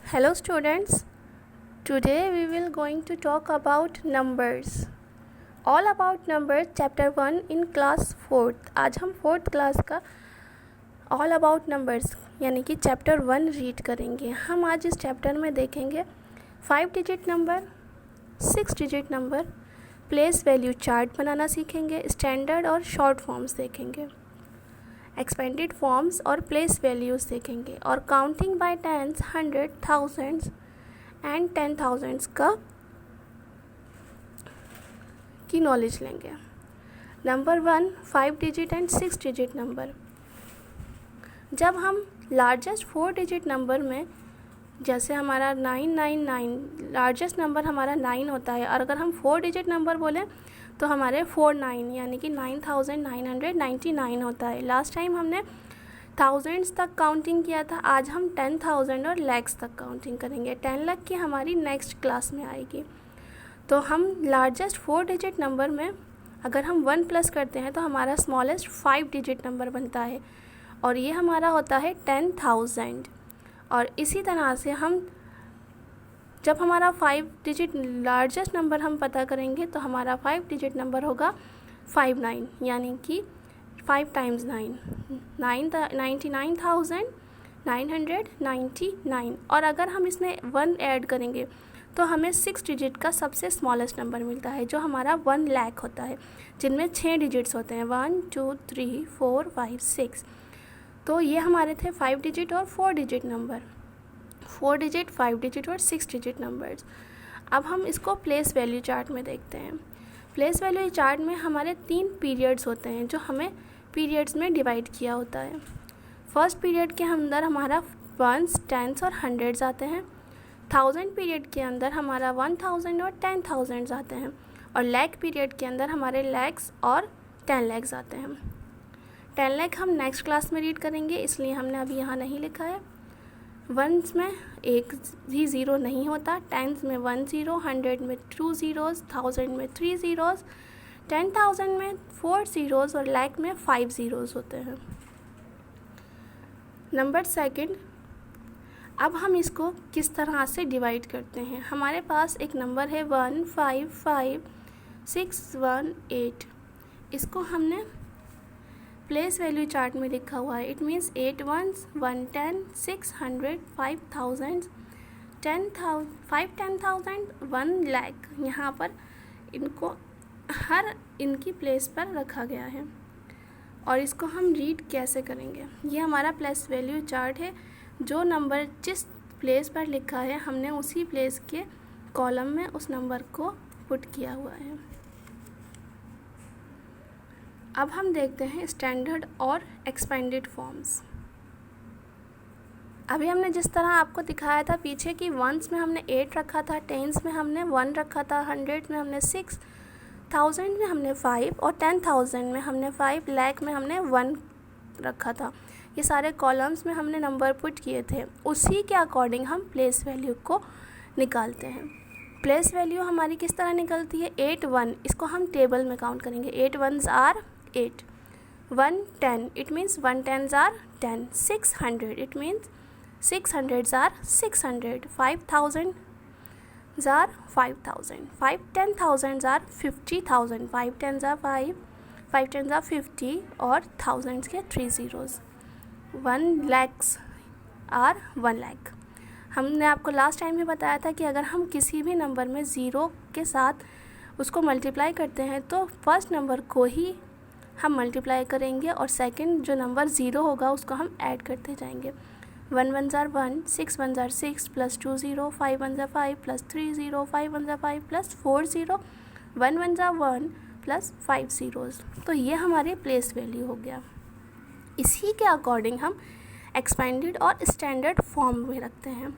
Hello students, today we will going to talk about numbers. All about numbers chapter 1 in class 4th. आज हम 4th class का all about numbers यानी कि chapter 1 read करेंगे। हम आज इस चैप्टर में देखेंगे 5 digit number, 6 digit number, place value chart बनाना सीखेंगे, स्टैंडर्ड और शॉर्ट फॉर्म्स देखेंगे, एक्सपेंडेड फॉर्म्स और प्लेस वैल्यूज़ देखेंगे और counting by tens, hundred, thousands and 10,000s की नॉलेज लेंगे। Number 1 5 digit and 6 digit number. जब हम लार्जेस्ट 4 डिजिट नंबर में, जैसे हमारा 999 लार्जेस्ट नंबर हमारा 9 होता है, और अगर हम 4 डिजिट नंबर बोलें तो हमारे 49 यानी कि 9,999 होता है। लास्ट टाइम हमने थाउजेंड्स तक काउंटिंग किया था, आज हम 10,000 और लैक्स तक काउंटिंग करेंगे। 10 लाख की हमारी नेक्स्ट क्लास में आएगी। तो हम लार्जेस्ट 4 डिजिट नंबर में अगर हम 1 प्लस करते हैं तो हमारा स्मॉलेस्ट 5 डिजिट नंबर बनता है और ये हमारा होता है 10,000। और इसी तरह से हम जब हमारा 5 डिजिट लार्जेस्ट नंबर हम पता करेंगे तो हमारा 5 डिजिट नंबर होगा 59 यानी कि 5 टाइम्स 9 99,999। और अगर हम इसमें 1 ऐड करेंगे तो हमें 6 डिजिट का सबसे स्मॉलेस्ट नंबर मिलता है जो हमारा 1 लाख होता है, जिनमें 6 डिजिट्स होते हैं 1 2 3 4 5 6। तो ये हमारे थे 5 डिजिट और 4 डिजिट नंबर, 4 डिजिट, 5 डिजिट और 6 डिजिट नंबर्स। अब हम इसको प्लेस वैल्यू चार्ट में देखते हैं। प्लेस वैल्यू चार्ट में हमारे 3 पीरियड्स होते हैं जो हमें पीरियड्स में डिवाइड किया होता है। फर्स्ट पीरियड के अंदर हमारा वंस, टेंस और हंड्रेड्स आते हैं। 1000 पीरियड के अंदर हमारा 1000 और 10,000 आते हैं। और लैख पीरियड के अंदर हमारे लैक्स और 10 लैक्स आते हैं। 10 लाख हम नेक्स्ट क्लास में रीड करेंगे, इसलिए हमने अभी यहाँ नहीं लिखा है। वंस में एक भी ज़ीरो नहीं होता, टेंस में 1 ज़ीरो, 100 में 2 ज़ीरोज़, 1000 में 3 ज़ीरोज़, 10,000 में 4 ज़ीरोज़ और लाख में 5 ज़ीरोज़ होते हैं। नंबर सेकंड, अब हम इसको किस तरह से डिवाइड करते हैं। हमारे पास एक नंबर है 155,618। इसको हमने प्लेस वैल्यू चार्ट में लिखा हुआ है। It means 8 ones, 110, 600, 5,000, 10,000, 1 lakh. यहाँ पर इनको हर इनकी प्लेस पर रखा गया है। और इसको हम रीड कैसे करेंगे, ये हमारा प्लेस वैल्यू चार्ट है। जो नंबर जिस प्लेस पर लिखा है हमने उसी प्लेस के कॉलम में उस नंबर को पुट किया हुआ है। अब हम देखते हैं स्टैंडर्ड और एक्सपेंडेड फॉर्म्स। अभी हमने जिस तरह आपको दिखाया था पीछे कि वंस में हमने 8 रखा था, टेंस में हमने 1 रखा था, 100 में हमने 6, 1000 में हमने 5 और 10,000 में हमने 5, लाख में हमने 1 रखा था। ये सारे कॉलम्स में हमने नंबर पुट किए थे। उसी के अकॉर्डिंग हम प्लेस वैल्यू को निकालते हैं। प्लेस वैल्यू हमारी किस तरह निकलती है, 8 1, इसको हम टेबल में काउंट करेंगे। 8 ones are 8, 1 10, it means 1 tens are 10, 600, it means 600s are 600, 5,000 are 5,000, 5 10,000s are 50,000, 5 tens are 5, 5 tens are 50 और thousands के 3 zeros, 1 lakhs are 1 lakh। हमने आपको लास्ट टाइम भी बताया था कि अगर हम किसी भी नंबर में ज़ीरो के साथ उसको मल्टीप्लाई करते हैं तो फर्स्ट नंबर को ही हम मल्टीप्लाई करेंगे और सेकंड जो नंबर ज़ीरो होगा उसको हम ऐड करते जाएंगे। 1 ones are 1, 6 ones are 6 plus 2 0, 5 ones are 5 plus 3 0, 5 ones are 5 plus 4 0, 1 ones are 1 plus 5 zeros। तो ये हमारी प्लेस वैल्यू हो गया। इसी के अकॉर्डिंग हम एक्सपेंडेड और स्टैंडर्ड फॉर्म में रखते हैं।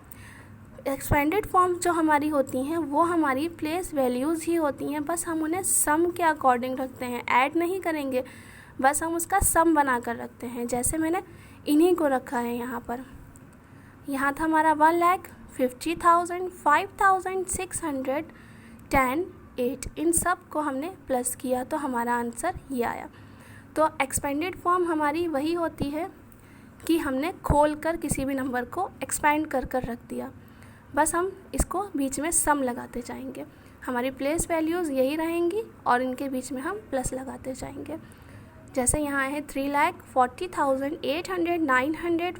एक्सपेंडेड फॉर्म जो हमारी होती हैं वो हमारी प्लेस वैल्यूज़ ही होती हैं, बस हम उन्हें सम के अकॉर्डिंग रखते हैं, ऐड नहीं करेंगे, बस हम उसका सम बना कर रखते हैं। जैसे मैंने इन्हीं को रखा है यहाँ पर। यहाँ था हमारा 1,50,000, 5,600, 10, 8, इन सब को हमने प्लस किया तो हमारा आंसर ये आया। तो एक्सपेंडेड फॉर्म हमारी वही होती है कि हमने खोल कर किसी भी नंबर को एक्सपैंड कर कर रख दिया। बस हम इसको बीच में सम लगाते जाएंगे। हमारी प्लेस वैल्यूज़ यही रहेंगी और इनके बीच में हम प्लस लगाते जाएंगे। जैसे यहाँ है 3,40,800,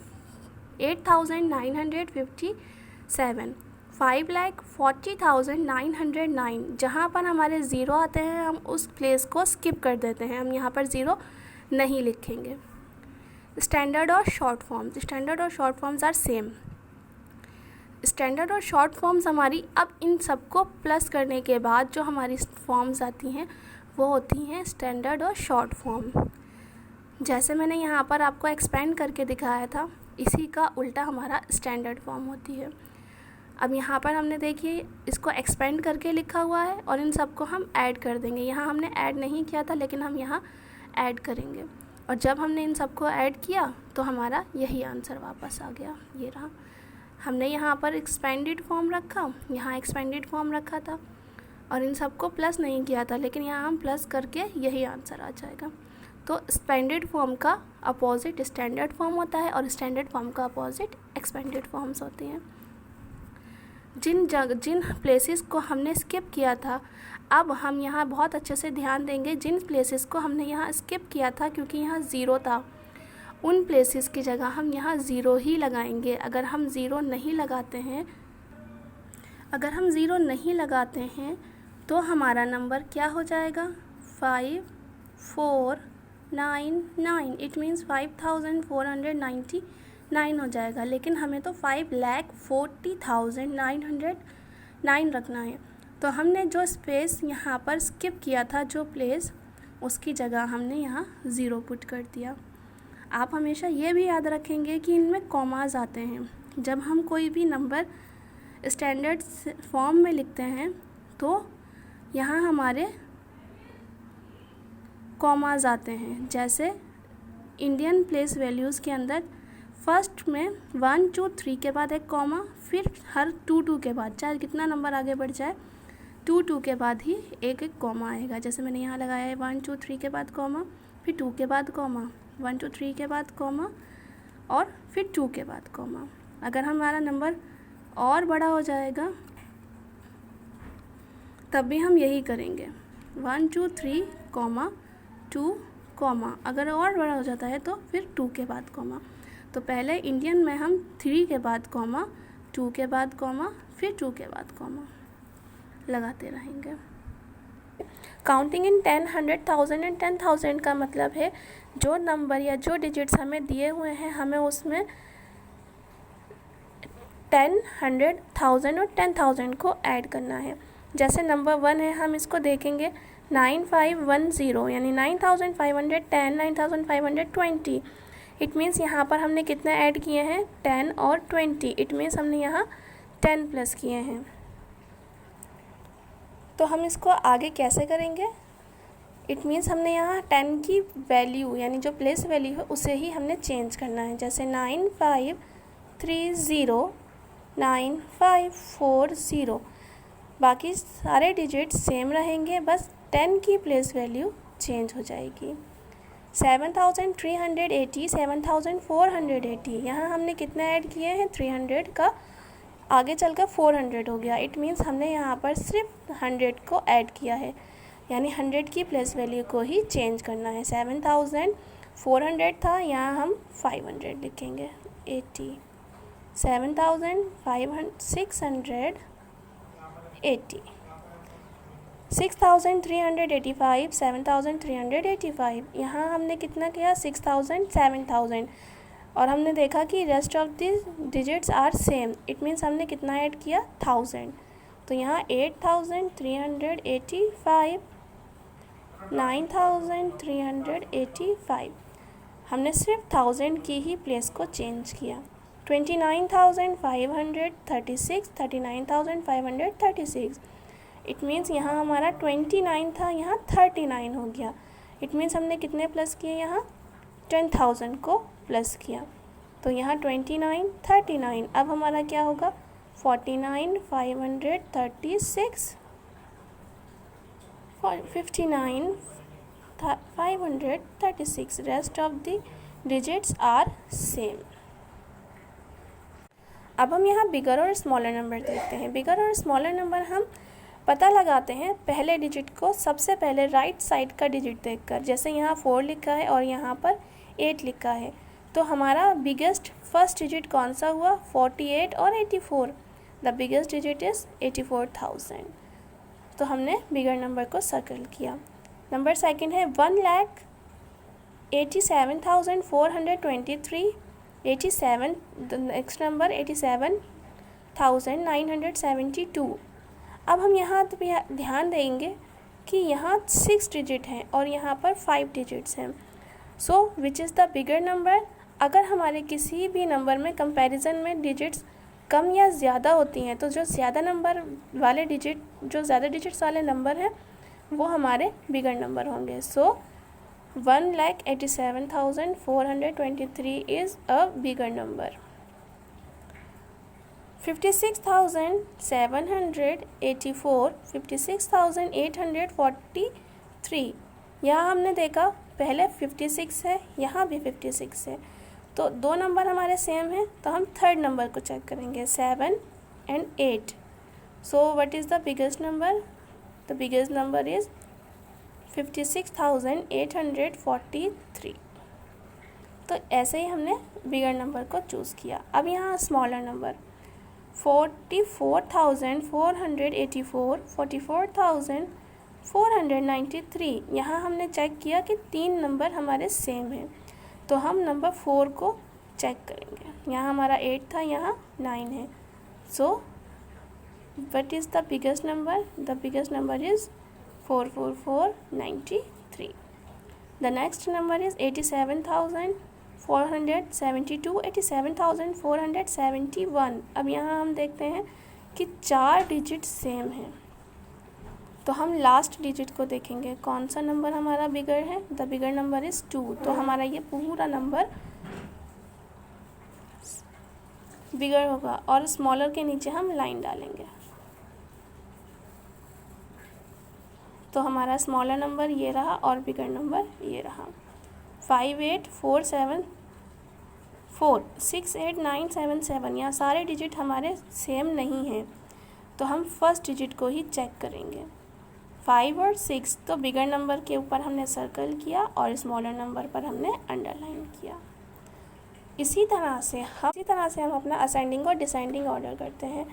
8,957, 5,40,909। जहाँ पर हमारे ज़ीरो आते हैं हम उस प्लेस को स्किप कर देते हैं, हम यहाँ पर ज़ीरो नहीं लिखेंगे। स्टैंडर्ड और शॉर्ट फॉर्म्स, स्टैंडर्ड और short forms are same. Standard और शॉर्ट फॉर्म्स हमारी अब इन सबको प्लस करने के बाद जो हमारी फॉर्म्स आती हैं वो होती हैं स्टैंडर्ड और शॉर्ट फॉर्म। जैसे मैंने यहाँ पर आपको एक्सपेंड करके दिखाया था, इसी का उल्टा हमारा स्टैंडर्ड फॉर्म होती है। अब यहाँ पर हमने देखिए इसको एक्सपेंड करके लिखा हुआ है और इन सबको हम ऐड कर देंगे। यहाँ हमने ऐड नहीं किया था लेकिन हम यहाँ ऐड करेंगे, और जब हमने इन सबको ऐड किया तो हमारा यही आंसर वापस आ गया, ये रहा। हमने यहाँ पर एक्सपेंडेड फॉर्म रखा, यहाँ एक्सपेंडेड फॉर्म रखा था और इन सबको प्लस नहीं किया था, लेकिन यहाँ हम प्लस करके यही आंसर आ जाएगा। तो एक्सपेंडेड फॉर्म का अपोजिट स्टैंडर्ड फॉर्म होता है और स्टैंडर्ड फॉर्म का अपोजिट एक्सपेंडेड फॉर्म्स होती हैं। जिन प्लेसेस को हमने स्किप किया था, अब हम यहाँ बहुत अच्छे से ध्यान देंगे। जिन प्लेसेस को हमने यहाँ स्किप किया था क्योंकि यहाँ ज़ीरो था, उन प्लेसेस की जगह हम यहाँ ज़ीरो ही लगाएंगे। अगर हम ज़ीरो नहीं लगाते हैं तो हमारा नंबर क्या हो जाएगा, 5499। इट मीन्स 5499 हो जाएगा, लेकिन हमें तो 5,40,909 रखना है। तो हमने जो स्पेस यहाँ पर स्किप किया था, जो प्लेस, उसकी जगह हमने यहाँ ज़ीरो पुट कर दिया। आप हमेशा ये भी याद रखेंगे कि इनमें कॉमाज आते हैं। जब हम कोई भी नंबर स्टैंडर्ड फॉर्म में लिखते हैं तो यहाँ हमारे कॉमाज आते हैं। जैसे इंडियन प्लेस वैल्यूज़ के अंदर फर्स्ट में 1 2 3 के बाद एक कॉमा, फिर हर 2 2 के बाद, चाहे कितना नंबर आगे बढ़ जाए, 2 2 के बाद ही एक एक कॉमा आएगा। जैसे मैंने यहाँ लगाया है 1 2 3 के बाद कॉमा, फिर 2 के बाद कॉमा, 1 2 3 के बाद कॉमा और फिर 2 के बाद कॉमा। अगर हमारा नंबर और बड़ा हो जाएगा तब भी हम यही करेंगे, 1 2 3 कॉमा 2 कॉमा। अगर और बड़ा हो जाता है तो फिर 2 के बाद कॉमा। तो पहले इंडियन में हम 3 के बाद कॉमा, 2 के बाद कॉमा, फिर 2 के बाद कॉमा लगाते रहेंगे। काउंटिंग इन 10, 100, 1000 एंड 10,000 का मतलब है जो नंबर या जो डिजिट्स हमें दिए हुए हैं, हमें उसमें 10, 100, 1000 और 10,000 को ऐड करना है। जैसे नंबर 1 है, हम इसको देखेंगे 9510, यानी 9510, 9520। इट मीन्स यहाँ पर हमने कितना ऐड किए हैं, 10 और 20। इट मीन्स हमने यहाँ 10 प्लस किए हैं। तो हम इसको आगे कैसे करेंगे, इट मीन्स हमने यहाँ 10 की वैल्यू यानी जो प्लेस वैल्यू है उसे ही हमने चेंज करना है। जैसे 9530, 9540, बाकी सारे डिजिट्स सेम रहेंगे, बस 10 की प्लेस वैल्यू चेंज हो जाएगी। 7380, 7480, यहाँ हमने कितना ऐड किए हैं, 300 का आगे चलकर 400 हो गया। इट मीन्स हमने यहाँ पर सिर्फ 100 को ऐड किया है, यानी 100 की प्लेस वैल्यू को ही चेंज करना है। 7400 था, यहाँ हम 500 लिखेंगे, 80। 7680, 6385, 7385, यहाँ हमने कितना किया, 6000, 7000, और हमने देखा कि rest of the digits are same. It means हमने कितना ऐड किया, 1000। तो यहाँ 8385, 9385, हमने सिर्फ 1000 की ही प्लेस को चेंज किया। 29,536, 39,536। इट मीन्स यहाँ हमारा 29 था, यहाँ 39 हो गया। इट मीन्स हमने कितने प्लस किए, यहाँ 10,000 को प्लस किया। तो यहाँ 29, 39। अब हमारा क्या होगा, 49,536, 59,536। Rest of the digits are same. अब हम यहाँ बिगर और स्मॉलर नंबर देखते हैं। बिगर और स्मॉलर नंबर हम पता लगाते हैं पहले डिजिट को सबसे पहले राइट साइड का डिजिट देखकर। जैसे यहाँ 4 लिखा है और यहाँ पर 8 लिखा है, तो हमारा बिगेस्ट फर्स्ट डिजिट कौन सा हुआ? 48 और 84। The biggest digit is 84,000। तो हमने बिगर नंबर को सर्कल किया। नंबर सेकंड है 1,87,423। 87, नेक्स्ट नंबर 87,972। अब हम यहाँ ध्यान देंगे कि यहाँ 6 डिजिट हैं और यहाँ पर 5 डिजिट्स हैं। So which is the bigger number? अगर हमारे किसी भी नंबर में कंपैरिजन में डिजिट्स कम या ज़्यादा होती हैं, तो जो ज़्यादा नंबर वाले डिजिट, जो ज़्यादा डिजिट्स वाले नंबर हैं, वो हमारे बिगर नंबर होंगे। सो 1,87,423 इज़ अ बिगर नंबर। 56,784, 56,843। यहाँ हमने देखा पहले 56 है, यहाँ भी 56 है, तो दो नंबर हमारे सेम हैं, तो हम थर्ड नंबर को चेक करेंगे 7 and 8। So what is the biggest number? The biggest number is 56,843। तो ऐसे ही हमने बिगर नंबर को चूज़ किया। अब यहाँ स्मॉलर नंबर 44,484, 44,493। यहाँ हमने चेक किया कि 3 नंबर हमारे सेम हैं, तो हम नंबर 4 को चेक करेंगे। यहाँ हमारा 8 था, यहाँ 9 है। So what is the biggest number? The biggest number is 44493। The next number is 87,472, 87,471। अब यहाँ हम देखते हैं कि 4 डिजिट सेम हैं, तो हम लास्ट डिजिट को देखेंगे कौन सा नंबर हमारा बिगर है। The bigger number is 2। तो हमारा ये पूरा नंबर बिगर होगा और स्मॉलर के नीचे हम लाइन डालेंगे, तो हमारा स्मॉलर नंबर ये रहा और बिगर नंबर ये रहा। 58,474, 68,977। यहाँ सारे डिजिट हमारे सेम नहीं हैं, तो हम फर्स्ट डिजिट को ही चेक करेंगे। 5 और 6 तो बिगर नंबर के ऊपर हमने सर्कल किया और स्मॉलर नंबर पर हमने अंडरलाइन किया। इसी तरह से हम अपना असेंडिंग और डिसेंडिंग ऑर्डर करते हैं।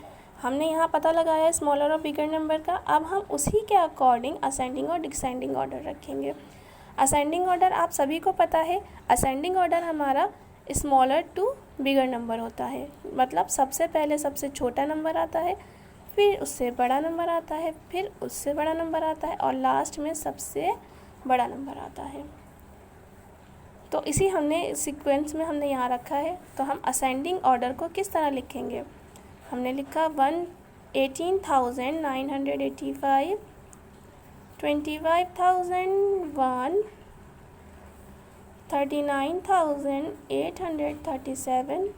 हमने यहाँ पता लगाया स्मॉलर और बिगर नंबर का, अब हम उसी के अकॉर्डिंग असेंडिंग और डिसेंडिंग ऑर्डर रखेंगे। असेंडिंग ऑर्डर आप सभी को पता है, असेंडिंग ऑर्डर हमारा स्मॉलर टू बिगर नंबर होता है, मतलब सबसे पहले सबसे छोटा नंबर आता है, फिर उससे बड़ा नंबर आता है, फिर उससे बड़ा नंबर आता है और लास्ट में सबसे बड़ा नंबर आता है। तो इसी हमने सीक्वेंस में हमने यहाँ रखा है। तो हम असेंडिंग ऑर्डर को किस तरह लिखेंगे? हमने लिखा 18,985, 25,001, 39,837,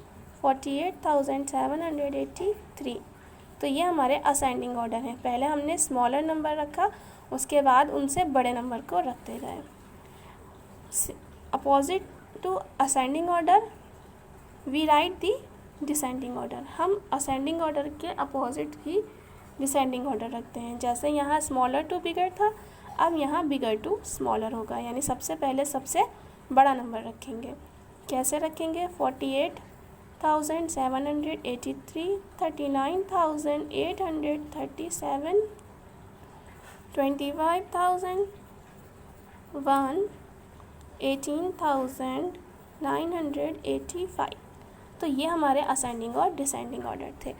48,783। तो ये हमारे असेंडिंग ऑर्डर हैं। पहले हमने स्मॉलर नंबर रखा, उसके बाद उनसे बड़े नंबर को रखते गए। Opposite to ascending order we write the descending order. हम असेंडिंग ऑर्डर के अपोजिट ही डिसेंडिंग ऑर्डर रखते हैं। जैसे यहाँ स्मॉलर टू बिगर था, अब यहाँ बिगर टू स्मॉलर होगा, यानी सबसे पहले सबसे बड़ा नंबर रखेंगे। कैसे रखेंगे? 48,783, 39,837, 25,001, 18,985। तो ये हमारे असेंडिंग और डिसेंडिंग ऑर्डर थे।